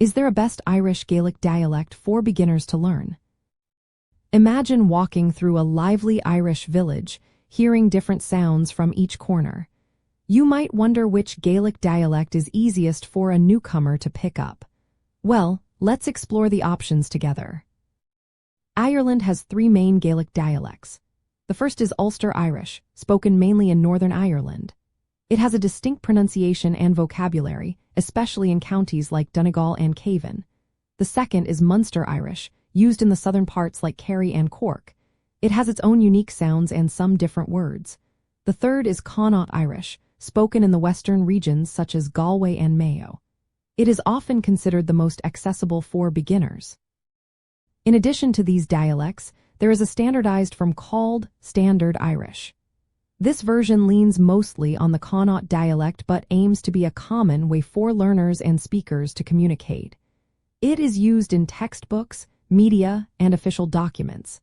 Is there a best Irish Gaelic dialect for beginners to learn? Imagine walking through a lively Irish village, hearing different sounds from each corner. You might wonder which Gaelic dialect is easiest for a newcomer to pick up. Well, let's explore the options together. Ireland has three main Gaelic dialects. The first is Ulster Irish, spoken mainly in Northern Ireland. It has a distinct pronunciation and vocabulary, especially in counties like Donegal and Cavan. The second is Munster Irish, used in the southern parts like Kerry and Cork. It has its own unique sounds and some different words. The third is Connacht Irish, spoken in the western regions such as Galway and Mayo. It is often considered the most accessible for beginners. In addition to these dialects, there is a standardized form called Standard Irish. This version leans mostly on the Connacht dialect but aims to be a common way for learners and speakers to communicate. It is used in textbooks, media, and official documents.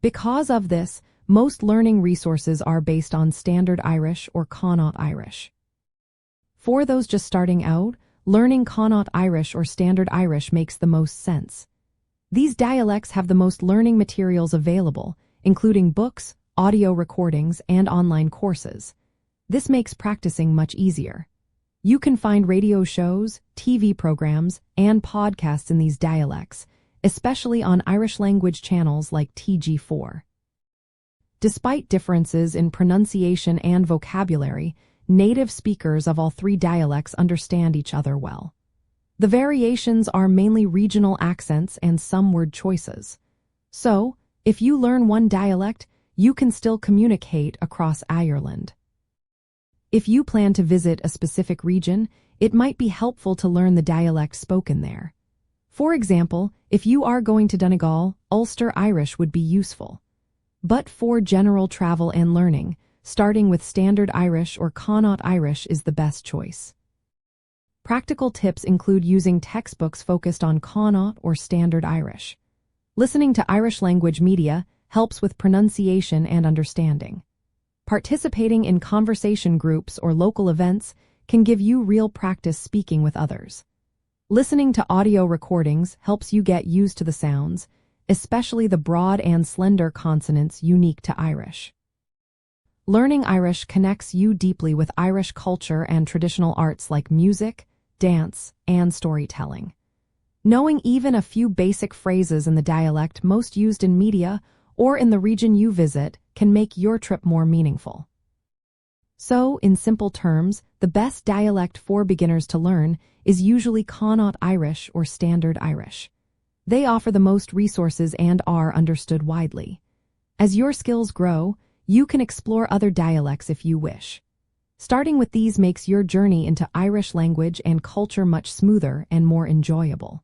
Because of this, most learning resources are based on Standard Irish or Connacht Irish. For those just starting out, learning Connacht Irish or Standard Irish makes the most sense. These dialects have the most learning materials available, including books, audio recordings, and online courses. This makes practicing much easier. You can find radio shows, TV programs, and podcasts in these dialects, especially on Irish language channels like TG4. Despite differences in pronunciation and vocabulary, native speakers of all three dialects understand each other well. The variations are mainly regional accents and some word choices. So, if you learn one dialect, you can still communicate across Ireland. If you plan to visit a specific region, it might be helpful to learn the dialect spoken there. For example, if you are going to Donegal, Ulster Irish would be useful. But for general travel and learning, starting with Standard Irish or Connacht Irish is the best choice. Practical tips include using textbooks focused on Connacht or Standard Irish. Listening to Irish language media helps with pronunciation and understanding. Participating in conversation groups or local events can give you real practice speaking with others. Listening to audio recordings helps you get used to the sounds, especially the broad and slender consonants unique to Irish. Learning Irish connects you deeply with Irish culture and traditional arts like music, dance, and storytelling. Knowing even a few basic phrases in the dialect most used in media or in the region you visit can make your trip more meaningful. So, in simple terms, the best dialect for beginners to learn is usually Connacht Irish or Standard Irish. They offer the most resources and are understood widely. As your skills grow, you can explore other dialects if you wish. Starting with these makes your journey into Irish language and culture much smoother and more enjoyable.